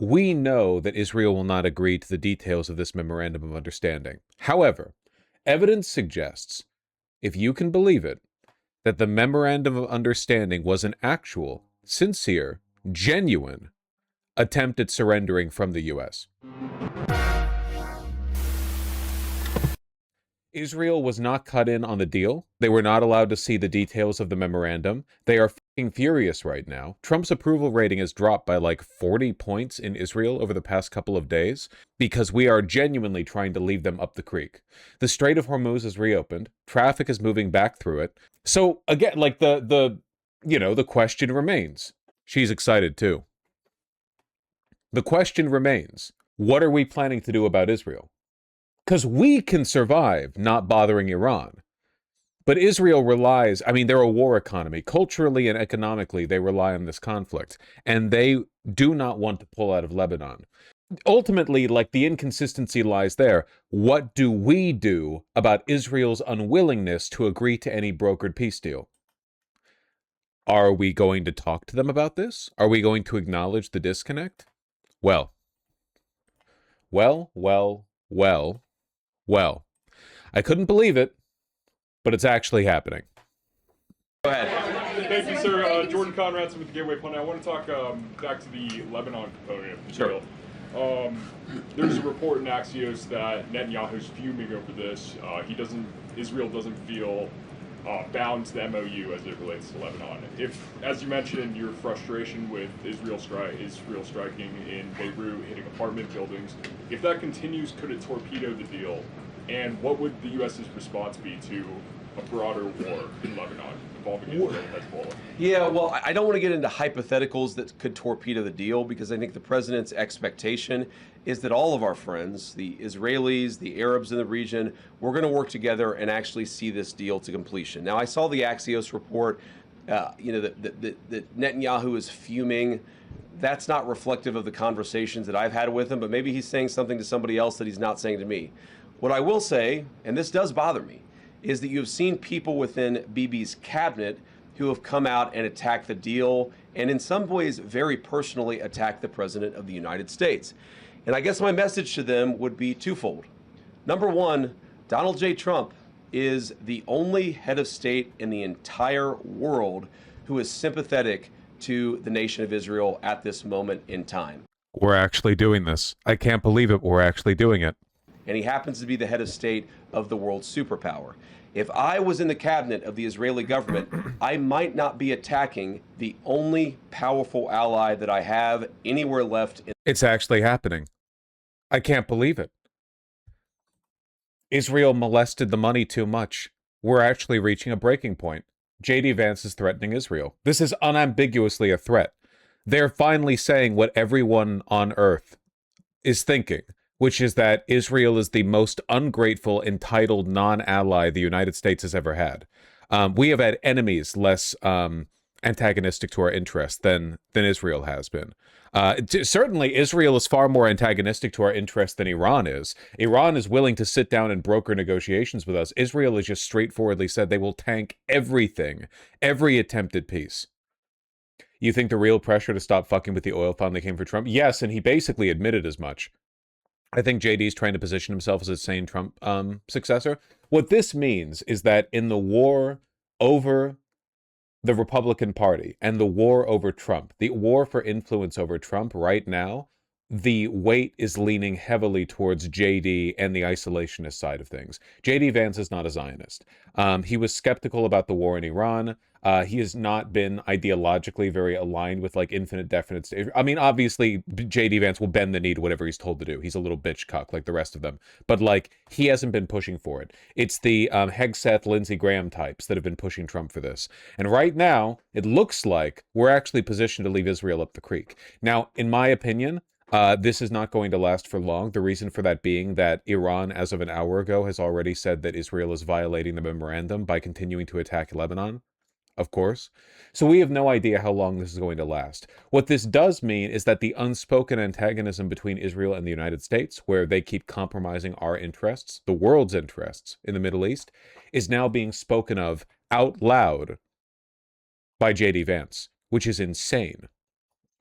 we know that Israel will not agree to the details of this memorandum of understanding. However, evidence suggests, if you can believe it, that the memorandum of understanding was an actual, sincere, genuine attempt at surrendering from the U.S. Israel was not cut in on the deal. They were not allowed to see the details of the memorandum. They are fucking furious right now. Trump's approval rating has dropped by like 40 points in Israel over the past couple of days because we are genuinely trying to leave them up the creek. The Strait of Hormuz is reopened. Traffic is moving back through it. So again, like the question remains. She's excited too. The question remains, what are we planning to do about Israel? Because we can survive not bothering Iran. But Israel relies, I mean, they're a war economy. Culturally and economically, they rely on this conflict. And they do not want to pull out of Lebanon. Ultimately, like, the inconsistency lies there. What do we do about Israel's unwillingness to agree to any brokered peace deal? Are we going to talk to them about this? Are we going to acknowledge the disconnect? Well, I couldn't believe it, but it's actually happening. Go ahead. Thank you, sir. Jordan Conradson with the Gateway Pundit. I want to talk back to the Lebanon component of the deal. There's a report in Axios that Netanyahu's fuming over this. Israel doesn't feel bound to the MOU as it relates to Lebanon. If, as you mentioned, your frustration with Israel striking in Beirut, hitting apartment buildings, if that continues, could it torpedo the deal? And what would the U.S.'s response be to a broader war in Lebanon involving Israel and Hezbollah? Yeah, well, I don't want to get into hypotheticals that could torpedo the deal, because I think the president's expectation is that all of our friends, the Israelis, the Arabs in the region, we're going to work together and actually see this deal to completion. Now, I saw the Axios report, that Netanyahu is fuming. That's not reflective of the conversations that I've had with him, but maybe he's saying something to somebody else that he's not saying to me. What I will say, and this does bother me, is that you have seen people within Bibi's cabinet who have come out and attacked the deal, and in some ways very personally attacked the President of the United States. And I guess my message to them would be twofold. Number one, Donald J. Trump is the only head of state in the entire world who is sympathetic to the nation of Israel at this moment in time. We're actually doing this. I can't believe it. We're actually doing it. And he happens to be the head of state of the world's superpower. If I was in the cabinet of the Israeli government, I might not be attacking the only powerful ally that I have anywhere left. It's actually happening. I can't believe it. Israel molested the money too much. We're actually reaching a breaking point. J.D. Vance is threatening Israel. This is unambiguously a threat. They're finally saying what everyone on earth is thinking, which is that Israel is the most ungrateful, entitled non-ally the United States has ever had. We have had enemies less antagonistic to our interests than Israel has been. Certainly, Israel is far more antagonistic to our interests than Iran is. Iran is willing to sit down and broker negotiations with us. Israel has just straightforwardly said they will tank everything, every attempted peace. You think the real pressure to stop fucking with the oil finally came for Trump? Yes, and he basically admitted as much. I think JD's trying to position himself as a sane Trump successor. What this means is that in the war over the Republican Party and the war over Trump, the war for influence over Trump right now, the weight is leaning heavily towards JD and the isolationist side of things. JD Vance is not a Zionist. He was skeptical about the war in Iran. He has not been ideologically very aligned with like infinite definite state. I mean, obviously, JD Vance will bend the knee to whatever he's told to do. He's a little bitch cuck like the rest of them. But like, he hasn't been pushing for it. It's the Hegseth, Lindsey Graham types that have been pushing Trump for this. And right now, it looks like we're actually positioned to leave Israel up the creek. Now, in my opinion, this is not going to last for long. The reason for that being that Iran, as of an hour ago, has already said that Israel is violating the memorandum by continuing to attack Lebanon, of course. So we have no idea how long this is going to last. What this does mean is that the unspoken antagonism between Israel and the United States, where they keep compromising our interests, the world's interests in the Middle East, is now being spoken of out loud by J.D. Vance, which is insane.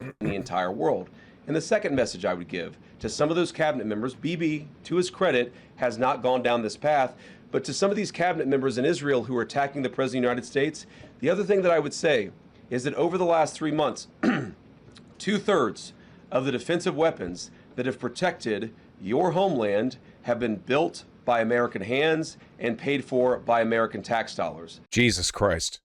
In the entire world. And the second message I would give to some of those cabinet members, Bibi, to his credit, has not gone down this path, but to some of these cabinet members in Israel who are attacking the President of the United States, the other thing that I would say is that over the last 3 months, 2/3 of the defensive weapons that have protected your homeland have been built by American hands and paid for by American tax dollars. Jesus Christ.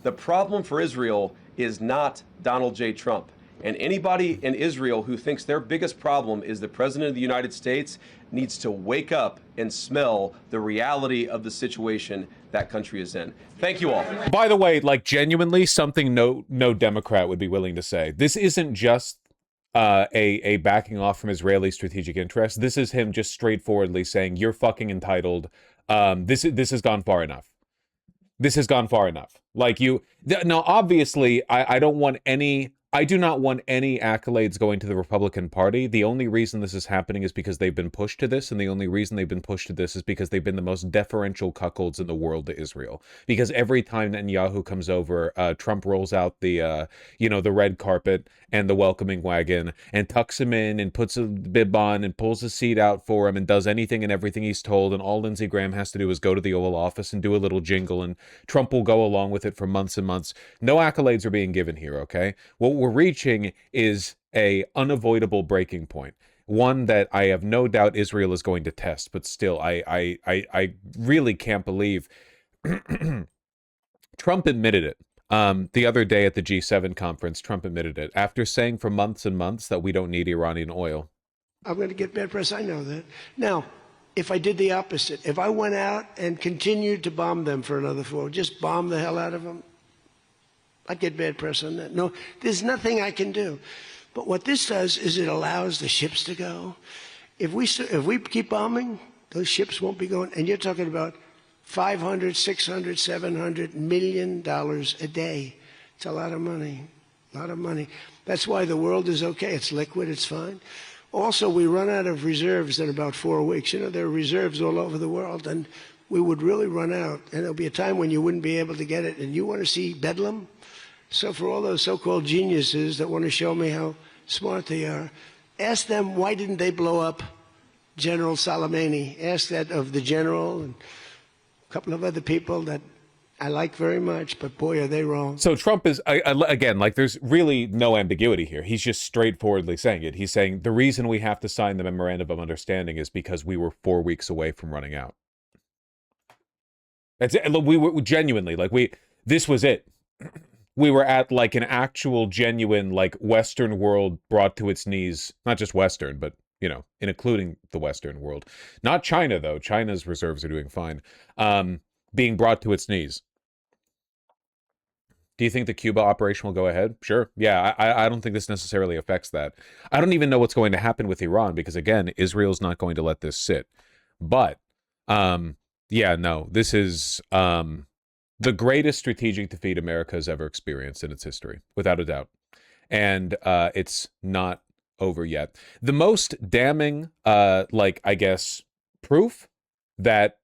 The problem for Israel is not Donald J. Trump. And anybody in Israel who thinks their biggest problem is the President of the United States needs to wake up and smell the reality of the situation that country is in. Thank you all. By the way, like genuinely something no Democrat would be willing to say. This isn't just a backing off from Israeli strategic interests. This is him just straightforwardly saying, you're fucking entitled. This has gone far enough. This has gone far enough. Like now, obviously, I do not want any accolades going to the Republican Party. The only reason this is happening is because they've been pushed to this, and the only reason they've been pushed to this is because they've been the most deferential cuckolds in the world to Israel. Because every time Netanyahu comes over, Trump rolls out the red carpet and the welcoming wagon and tucks him in and puts a bib on and pulls a seat out for him and does anything and everything he's told. And all Lindsey Graham has to do is go to the Oval Office and do a little jingle, and Trump will go along with it for months and months. No accolades are being given here, okay? What we're reaching is a unavoidable breaking point, one that I have no doubt Israel is going to test, but still, I really can't believe Trump admitted it. The other day at the G7 conference, Trump admitted it after saying for months and months that we don't need Iranian oil. I'm going to get bad press. I know that. Now, if I did the opposite, if I went out and continued to bomb them for another 4, just bomb the hell out of them, I'd get bad press on that. No, there's nothing I can do. But what this does is it allows the ships to go. If we keep bombing, those ships won't be going. And you're talking about $500, $600, $700 million a day. It's a lot of money. A lot of money. That's why the world is okay. It's liquid. It's fine. Also, we run out of reserves in about 4 weeks. You know, there are reserves all over the world, and we would really run out. And there'll be a time when you wouldn't be able to get it. And you want to see bedlam? So for all those so-called geniuses that want to show me how smart they are, ask them why didn't they blow up General Soleimani? Ask that of the general and a couple of other people that I like very much, but boy, are they wrong. So Trump is, again, like there's really no ambiguity here. He's just straightforwardly saying it. He's saying the reason we have to sign the memorandum of understanding is because we were 4 weeks away from running out. That's it. We were genuinely, this was it. We were at like an actual genuine like Western world brought to its knees, not just Western, but including the Western world, not China though. China's reserves are doing fine. Being brought to its knees. Do you think the Cuba operation will go ahead? Sure. Yeah, I don't think this necessarily affects that. I don't even know what's going to happen with Iran because again, Israel's not going to let this sit. But yeah, no, this is the greatest strategic defeat America has ever experienced in its history, without a doubt. And it's not over yet. The most damning, proof that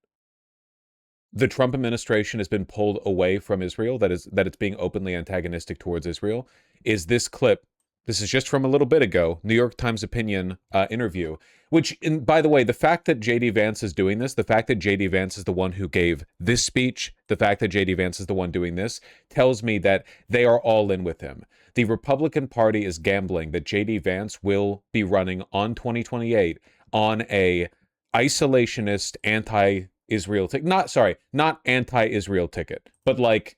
the Trump administration has been pulled away from Israel, that it's being openly antagonistic towards Israel, is this clip. This is just from a little bit ago, New York Times opinion interview, which, by the way, the fact that J.D. Vance is doing this, the fact that J.D. Vance is the one who gave this speech, the fact that J.D. Vance is the one doing this, tells me that they are all in with him. The Republican Party is gambling that J.D. Vance will be running on 2028 on a isolationist anti-Israel ticket. Not anti-Israel ticket, but like,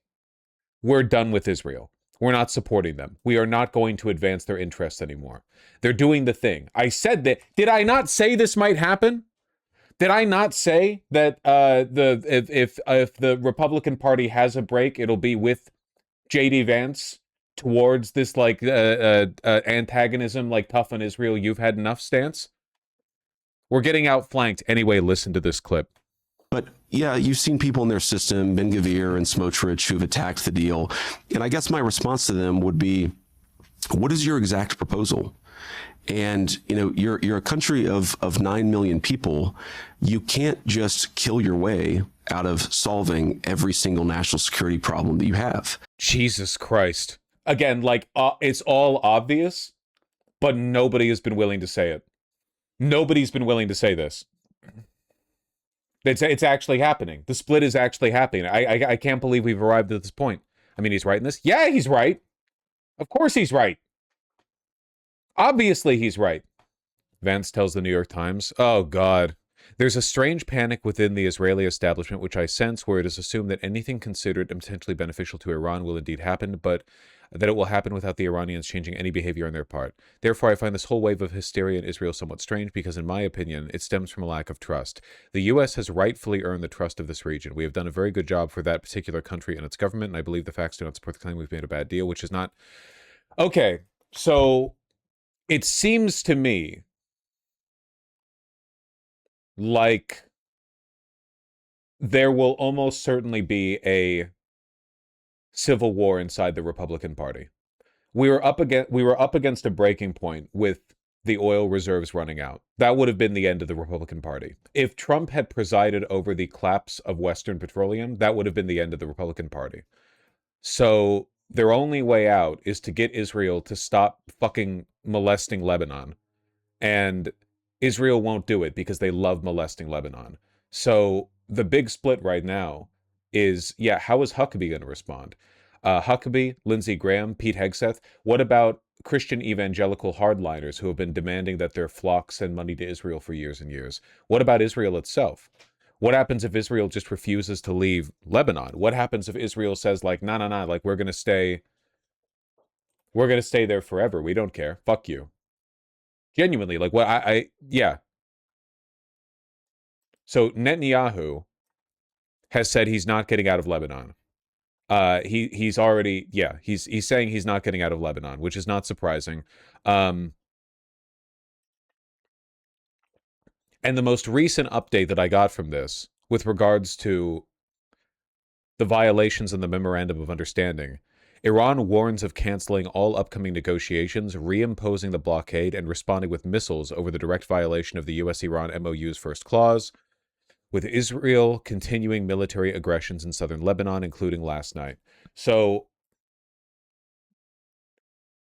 we're done with Israel. We're not supporting them. We are not going to advance their interests anymore. They're doing the thing. I said that. Did I not say this might happen? Did I not say that if the Republican Party has a break, it'll be with J.D. Vance towards this antagonism, like tough on Israel, you've had enough stance? We're getting outflanked. Anyway, listen to this clip. But yeah, you've seen people in their system, Ben-Gvir and Smotrich, who've attacked the deal. And I guess my response to them would be, what is your exact proposal? And, you're a country of 9 million people. You can't just kill your way out of solving every single national security problem that you have. Jesus Christ. Again, it's all obvious. but nobody has been willing to say it. Nobody's been willing to say this. It's actually happening. The split is actually happening. I can't believe we've arrived at this point. I mean, he's right in this. Yeah, he's right. Of course he's right. Obviously he's right. Vance tells the New York Times, oh, God. There's a strange panic within the Israeli establishment, which I sense, where it is assumed that anything considered potentially beneficial to Iran will indeed happen, but that it will happen without the Iranians changing any behavior on their part. Therefore, I find this whole wave of hysteria in Israel somewhat strange because, in my opinion, it stems from a lack of trust. The U.S. has rightfully earned the trust of this region. We have done a very good job for that particular country and its government, and I believe the facts do not support the claim we've made a bad deal, which is not... Okay, so it seems to me like there will almost certainly be a civil war inside the Republican Party. We were up against a breaking point with the oil reserves running out. That would have been the end of the Republican Party. If Trump had presided over the collapse of Western Petroleum, that would have been the end of the Republican Party. So their only way out is to get Israel to stop fucking molesting Lebanon. And Israel won't do it because they love molesting Lebanon. So the big split right now is, yeah, how is Huckabee going to respond? Huckabee, Lindsey Graham, Pete Hegseth. What about Christian evangelical hardliners who have been demanding that their flocks send money to Israel for years and years? What about Israel itself? What happens if Israel just refuses to leave Lebanon? What happens if Israel says, like, no, no, no, like, we're going to stay there forever. We don't care. Fuck you. Genuinely, like, what yeah. So Netanyahu has said he's not getting out of Lebanon. He's already, yeah, he's saying he's not getting out of Lebanon, which is not surprising. And the most recent update that I got from this, with regards to the violations in the memorandum of understanding, Iran warns of canceling all upcoming negotiations, reimposing the blockade, and responding with missiles over the direct violation of the U.S.-Iran MOU's first clause, with Israel continuing military aggressions in southern Lebanon, including last night. So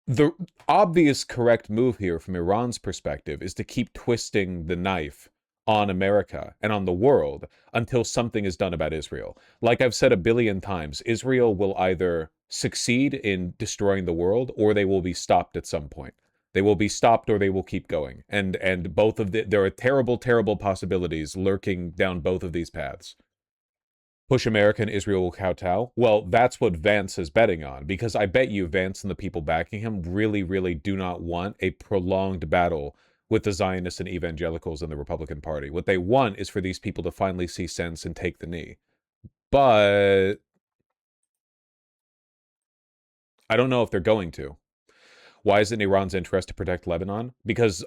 the obvious correct move here from Iran's perspective is to keep twisting the knife on America and on the world until something is done about Israel. Like I've said a billion times, Israel will either succeed in destroying the world or they will be stopped at some point. They will be stopped or they will keep going. And both of there are terrible, terrible possibilities lurking down both of these paths. Push America and Israel will kowtow? Well, that's what Vance is betting on, because I bet you Vance and the people backing him really, really do not want a prolonged battle with the Zionists and evangelicals in the Republican Party. What they want is for these people to finally see sense and take the knee. But I don't know if they're going to. Why is it in Iran's interest to protect Lebanon? Because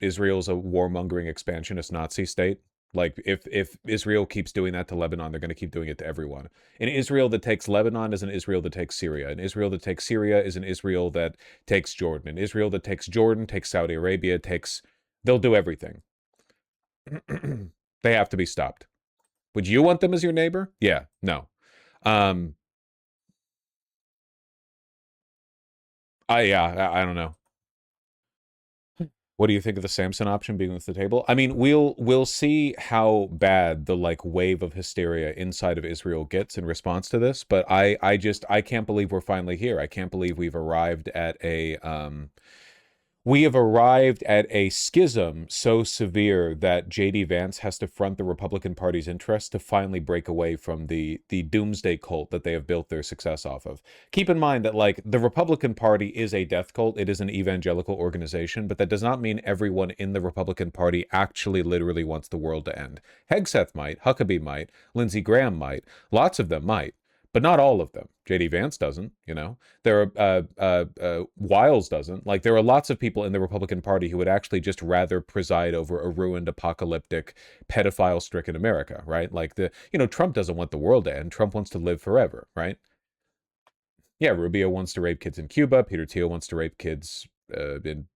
Israel's a warmongering expansionist Nazi state. Like, if Israel keeps doing that to Lebanon, they're going to keep doing it to everyone. An Israel that takes Lebanon is an Israel that takes Syria. An Israel that takes Syria is an Israel that takes Jordan. An Israel that takes Jordan takes Saudi Arabia, they'll do everything. They have to be stopped. Would you want them as your neighbor? Yeah, no. I don't know. What do you think of the Samson option being with the table? I mean, we'll see how bad the like wave of hysteria inside of Israel gets in response to this, but I can't believe we're finally here. I can't believe we've arrived at a schism so severe that J.D. Vance has to front the Republican Party's interest to finally break away from the doomsday cult that they have built their success off of. Keep in mind that, like, the Republican Party is a death cult. It is an evangelical organization, but that does not mean everyone in the Republican Party actually literally wants the world to end. Hegseth might, Huckabee might, Lindsey Graham might, lots of them might. But not all of them. J.D. Vance doesn't, you know. There are Wiles doesn't. Like, there are lots of people in the Republican Party who would actually just rather preside over a ruined, apocalyptic, pedophile-stricken America, right? Like, Trump doesn't want the world to end. Trump wants to live forever, right? Yeah, Rubio wants to rape kids in Cuba. Peter Thiel wants to rape kids in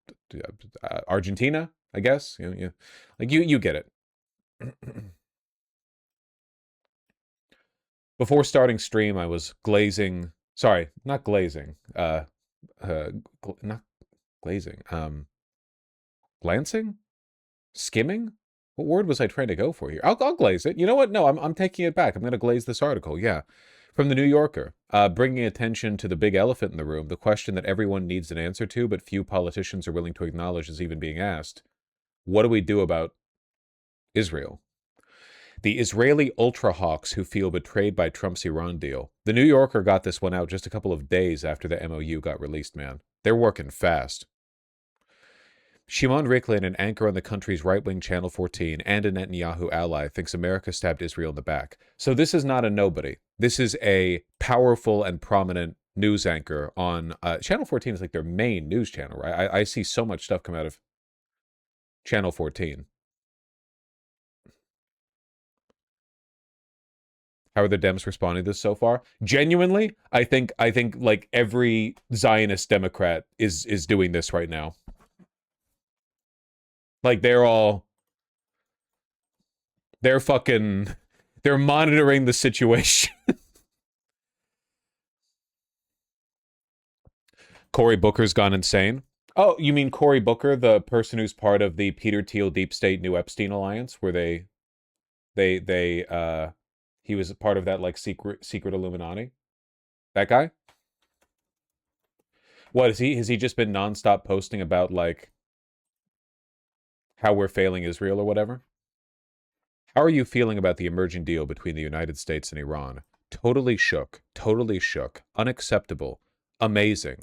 Argentina, I guess. You get it. Before starting stream, I was glazing. Sorry, not glazing. Not Glazing. Glancing? Skimming? What word was I trying to go for here? I'll glaze it. You know what? No, I'm taking it back. I'm going to glaze this article. Yeah. From the New Yorker, bringing attention to the big elephant in the room, the question that everyone needs an answer to, but few politicians are willing to acknowledge is even being asked. What do we do about Israel? The Israeli ultra-hawks who feel betrayed by Trump's Iran deal. The New Yorker got this one out just a couple of days after the MOU got released, man. They're working fast. Shimon Ricklin, an anchor on the country's right-wing Channel 14 and a Netanyahu ally, thinks America stabbed Israel in the back. So this is not a nobody. This is a powerful and prominent news anchor on... Channel 14 is like their main news channel, right? I see so much stuff come out of Channel 14. How are the Dems responding to this so far? Genuinely, I think like every Zionist Democrat is doing this right now. Like they're monitoring the situation. Cory Booker's gone insane. Oh, you mean Cory Booker, the person who's part of the Peter Thiel Deep State New Epstein alliance, where he was a part of that like secret Illuminati? That guy? What is he? Has he just been nonstop posting about like how we're failing Israel or whatever? How are you feeling about the emerging deal between the United States and Iran? Totally shook. Totally shook. Unacceptable. Amazing.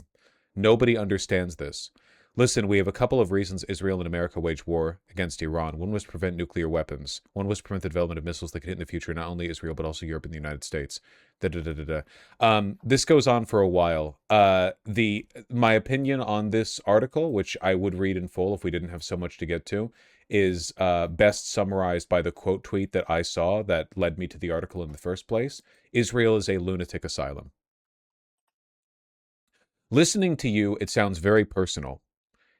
Nobody understands this. Listen, we have a couple of reasons Israel and America wage war against Iran. One was to prevent nuclear weapons. One was to prevent the development of missiles that could hit in the future not only Israel, but also Europe and the United States. This goes on for a while. My opinion on this article, which I would read in full if we didn't have so much to get to, is best summarized by the quote tweet that I saw that led me to the article in the first place. Israel is a lunatic asylum. Listening to you, it sounds very personal.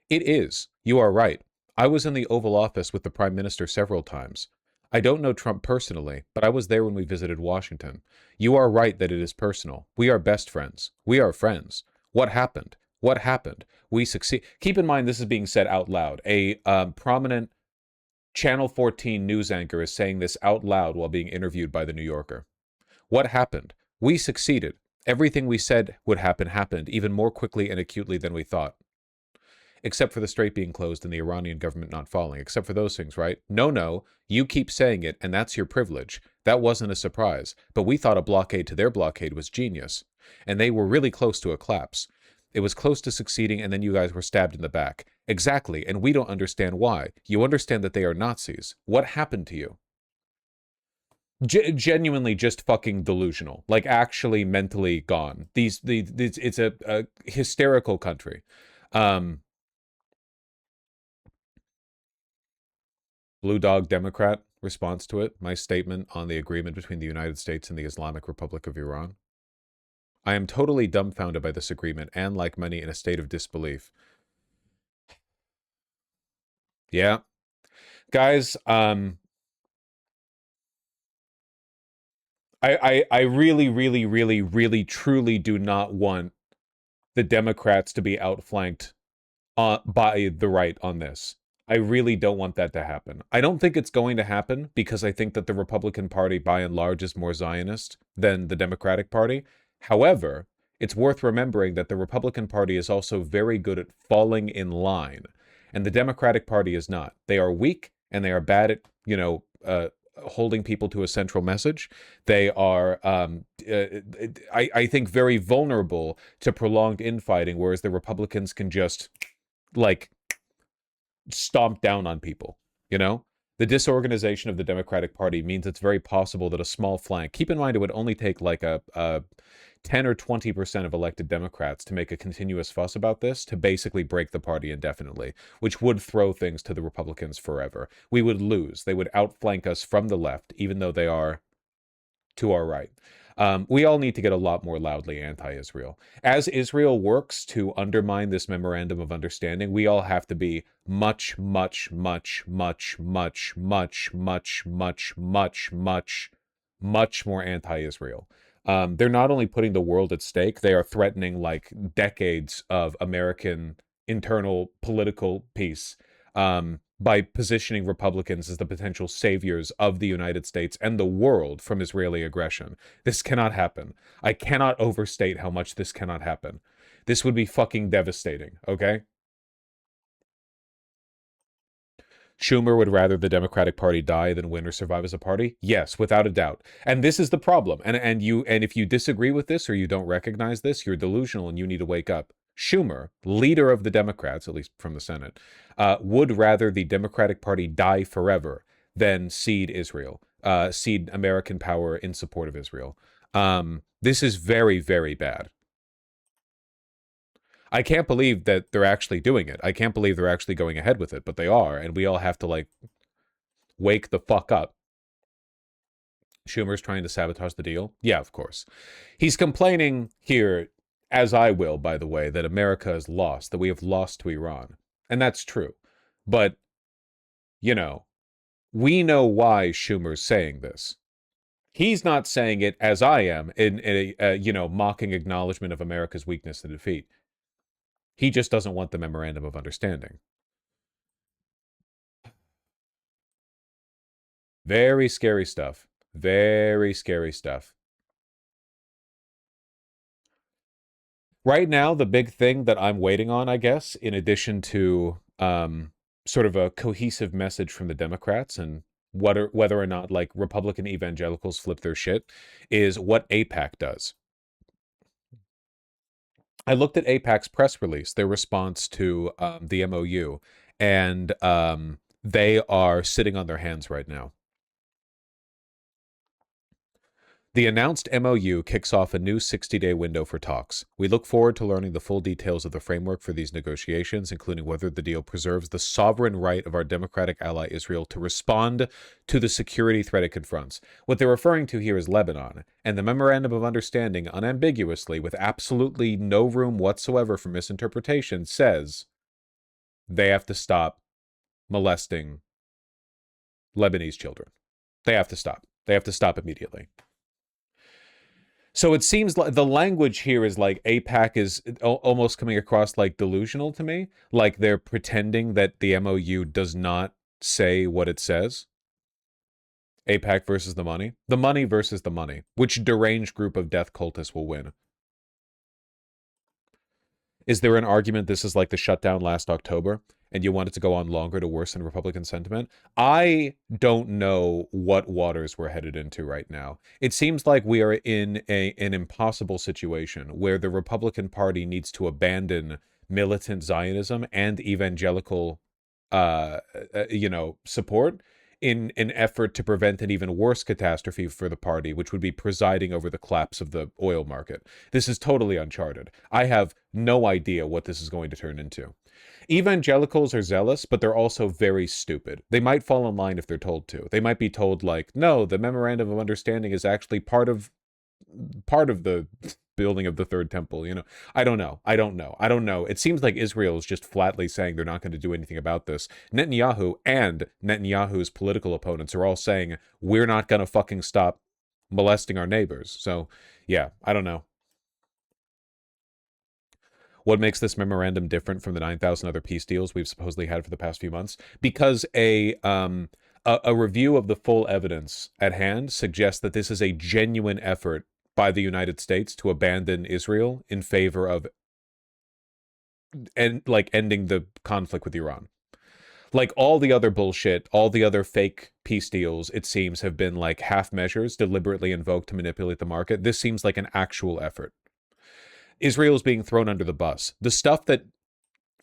It is. You are right. I was in the Oval Office with the Prime Minister several times. I don't know Trump personally, but I was there when we visited Washington. You are right that it is personal. We are best friends. We are friends. What happened? What happened? We succeed. Keep in mind, this is being said out loud. A prominent Channel 14 news anchor is saying this out loud while being interviewed by the New Yorker. What happened? We succeeded. Everything we said would happen happened, even more quickly and acutely than we thought. Except for the strait being closed and the Iranian government not falling. Except for those things, right? No, you keep saying it, and that's your privilege. That wasn't a surprise. But we thought a blockade to their blockade was genius. And they were really close to a collapse. It was close to succeeding, and then you guys were stabbed in the back. Exactly, and we don't understand why. You understand that they are Nazis. What happened to you? Genuinely just fucking delusional. Like, actually mentally gone. It's a hysterical country. Blue Dog Democrat response to it, my statement on the agreement between the United States and the Islamic Republic of Iran. I am totally dumbfounded by this agreement and, like many, in a state of disbelief. Yeah. Guys, I really, truly do not want the Democrats to be outflanked by the right on this. I really don't want that to happen. I don't think it's going to happen because I think that the Republican Party, by and large, is more Zionist than the Democratic Party. However, it's worth remembering that the Republican Party is also very good at falling in line, and the Democratic Party is not. They are weak, and they are bad at, holding people to a central message. They are, I think, very vulnerable to prolonged infighting, whereas the Republicans can just, like, stomp down on people, you know? The disorganization of the Democratic Party means it's very possible that a small flank, keep in mind it would only take like a 10 or 20% of elected Democrats to make a continuous fuss about this to basically break the party indefinitely, which would throw things to the Republicans forever. We would lose. They would outflank us from the left, even though they are to our right. We all need to get a lot more loudly anti-Israel. As Israel works to undermine this memorandum of understanding, we all have to be much more anti-Israel. They're not only putting the world at stake, they are threatening like decades of American internal political peace by positioning Republicans as the potential saviors of the United States and the world from Israeli aggression. This cannot happen. I cannot overstate how much this cannot happen. This would be fucking devastating, okay? Schumer would rather the Democratic Party die than win or survive as a party? Yes, without a doubt. And this is the problem. And if you disagree with this or you don't recognize this, you're delusional and you need to wake up. Schumer, leader of the Democrats, at least from the Senate, would rather the Democratic Party die forever than cede Israel, cede American power in support of Israel. This is very, very bad. I can't believe that they're actually doing it. I can't believe they're actually going ahead with it, but they are, and we all have to, like, wake the fuck up. Schumer's trying to sabotage the deal? Yeah, of course. He's complaining here, as I will, by the way, that America has lost, that we have lost to Iran. And that's true. But, you know, we know why Schumer's saying this. He's not saying it, as I am, in a mocking acknowledgement of America's weakness and defeat. He just doesn't want the memorandum of understanding. Very scary stuff. Very scary stuff. Right now, the big thing that I'm waiting on, I guess, in addition to sort of a cohesive message from the Democrats and whether or not, like, Republican evangelicals flip their shit, is what AIPAC does. I looked at AIPAC's press release, their response to the MOU, and they are sitting on their hands right now. The announced MOU kicks off a new 60-day window for talks. We look forward to learning the full details of the framework for these negotiations, including whether the deal preserves the sovereign right of our democratic ally Israel to respond to the security threat it confronts. What they're referring to here is Lebanon, and the Memorandum of Understanding, unambiguously, with absolutely no room whatsoever for misinterpretation, says they have to stop molesting Lebanese children. They have to stop. They have to stop immediately. So it seems like the language here is like AIPAC is almost coming across like delusional to me, like they're pretending that the MOU does not say what it says. AIPAC versus the money versus the money. Which deranged group of death cultists will win? Is there an argument this is like the shutdown last October and you want it to go on longer to worsen Republican sentiment? I don't know what waters we're headed into right now. It seems like we are in an impossible situation where the Republican Party needs to abandon militant Zionism and evangelical, support in an effort to prevent an even worse catastrophe for the party, which would be presiding over the collapse of the oil market. This is totally uncharted. I have no idea what this is going to turn into. Evangelicals are zealous, but they're also very stupid. They might fall in line if they're told to. They might be told, like, no, the Memorandum of Understanding is actually part of the building of the third temple. I don't know. It seems like Israel is just flatly saying they're not going to do anything about this. Netanyahu and Netanyahu's political opponents are all saying we're not going to fucking stop molesting our neighbors. So yeah, I don't know. What makes this memorandum different from the 9,000 other peace deals we've supposedly had for the past few months? Because a review of the full evidence at hand suggests that this is a genuine effort by the United States to abandon Israel in favor of ending the conflict with Iran. Like all the other bullshit, all the other fake peace deals, it seems, have been like half measures deliberately invoked to manipulate the market. This seems like an actual effort. Israel is being thrown under the bus. The stuff that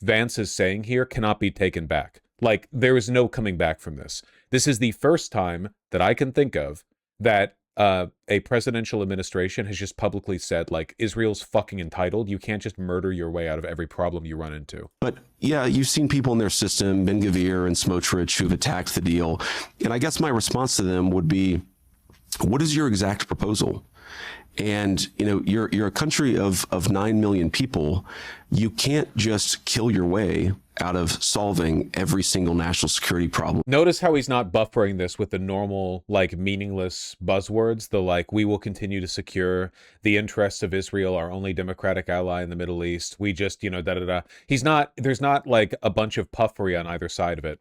Vance is saying here cannot be taken back. Like, there is no coming back from this. This is the first time that I can think of that a presidential administration has just publicly said, like, Israel's fucking entitled. You can't just murder your way out of every problem you run into. But yeah, you've seen people in their system, Ben-Gvir and Smotrich, who've attacked the deal. And I guess my response to them would be, what is your exact proposal? And you're a country of 9 million people. You can't just kill your way out of solving every single national security problem. Notice how he's not buffering this with the normal, like, meaningless buzzwords. The, like, we will continue to secure the interests of Israel, our only democratic ally in the Middle East. We just, da-da-da. There's not, like, a bunch of puffery on either side of it,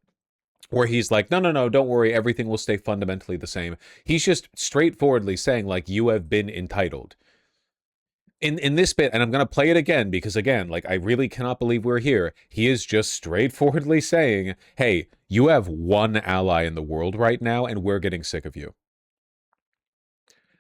where he's like, no, don't worry, everything will stay fundamentally the same. He's just straightforwardly saying, like, you have been entitled. In this bit, and I'm going to play it again, because again, like, I really cannot believe we're here. He is just straightforwardly saying, hey, you have one ally in the world right now, and we're getting sick of you.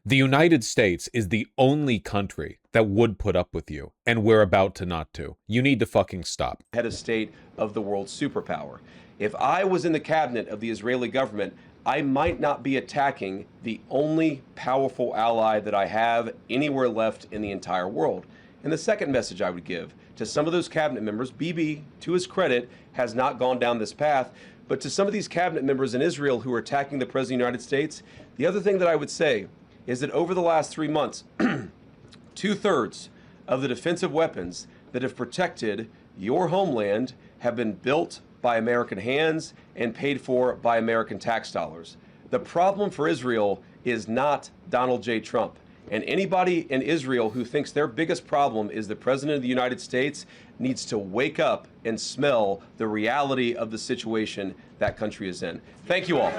The United States is the only country that would put up with you, and we're about to not to. You need to fucking stop. Head of state of the world's superpower. If I was in the cabinet of the Israeli government, I might not be attacking the only powerful ally that I have anywhere left in the entire world. And the second message I would give to some of those cabinet members, Bibi, to his credit, has not gone down this path, but to some of these cabinet members in Israel who are attacking the President of the United States, the other thing that I would say is that over the last 3 months, 2/3 of the defensive weapons that have protected your homeland have been built by American hands and paid for by American tax dollars. The problem for Israel is not Donald J. Trump. And anybody in Israel who thinks their biggest problem is the President of the United States needs to wake up and smell the reality of the situation that country is in. Thank you all.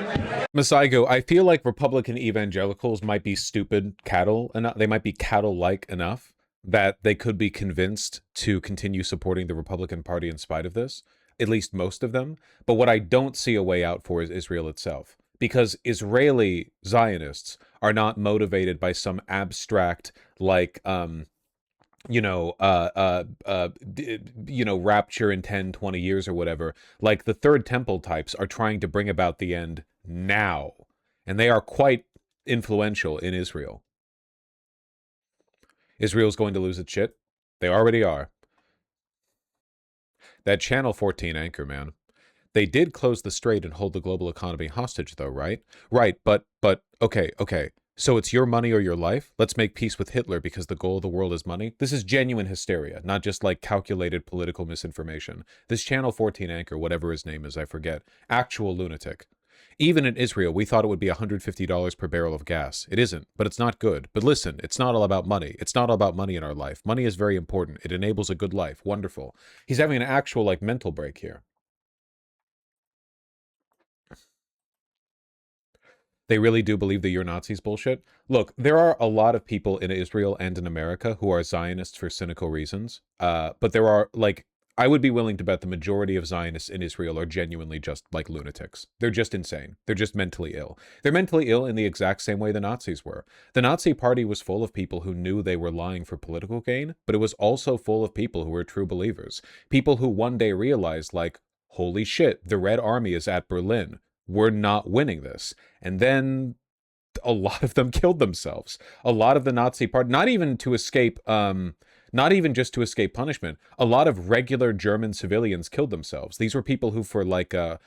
Masaigo, I feel like Republican evangelicals might be stupid cattle enough. They might be cattle-like enough that they could be convinced to continue supporting the Republican Party in spite of this. At least most of them. But what I don't see a way out for is Israel itself. Because Israeli Zionists are not motivated by some abstract, like, rapture in 10, 20 years or whatever. Like, the Third Temple types are trying to bring about the end now. And they are quite influential in Israel. Israel's going to lose its shit. They already are. That Channel 14 anchor, man. They did close the strait and hold the global economy hostage, though, right? Right, but, okay. So it's your money or your life? Let's make peace with Hitler because the goal of the world is money? This is genuine hysteria, not just like calculated political misinformation. This Channel 14 anchor, whatever his name is, I forget. Actual lunatic. Even in Israel, we thought it would be $150 per barrel of gas. It isn't, but it's not good. But listen, it's not all about money. It's not all about money in our life. Money is very important. It enables a good life. Wonderful. He's having an actual, like, mental break here. They really do believe that you're Nazis bullshit? Look, there are a lot of people in Israel and in America who are Zionists for cynical reasons. But there are, like, I would be willing to bet the majority of Zionists in Israel are genuinely just like lunatics. They're just insane. They're just mentally ill. They're mentally ill in the exact same way the Nazis were. The Nazi Party was full of people who knew they were lying for political gain, but it was also full of people who were true believers. People who one day realized, like, holy shit, the Red Army is at Berlin. We're not winning this. And then a lot of them killed themselves. A lot of the Nazi Party, not even to escape, not even just to escape punishment. A lot of regular German civilians killed themselves. These were people who for like a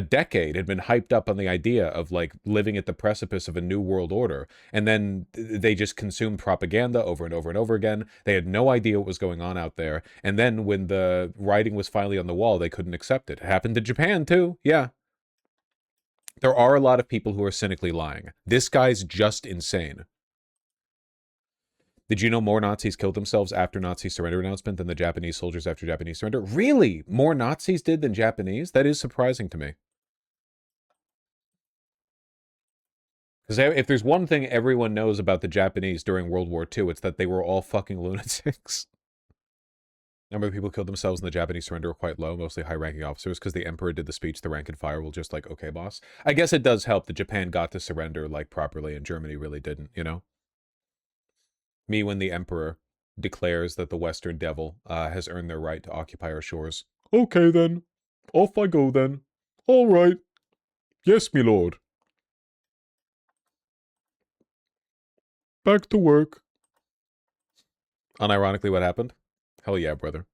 decade had been hyped up on the idea of like living at the precipice of a new world order. And then they just consumed propaganda over and over and over again. They had no idea what was going on out there. And then when the writing was finally on the wall, they couldn't accept it. It happened to Japan too. Yeah. There are a lot of people who are cynically lying. This guy's just insane. Did you know more Nazis killed themselves after Nazi surrender announcement than the Japanese soldiers after Japanese surrender? Really? More Nazis did than Japanese? That is surprising to me. Because if there's one thing everyone knows about the Japanese during World War II, it's that they were all fucking lunatics. Number of people killed themselves in the Japanese surrender were quite low, mostly high-ranking officers, because the emperor did the speech, the rank and file will just like, okay, boss. I guess it does help that Japan got to surrender, like, properly, and Germany really didn't, you know? Me when the emperor declares that the Western devil has earned their right to occupy our shores. Okay, then. Off I go, then. All right. Yes, me lord. Back to work. Unironically, what happened? Hell yeah, brother.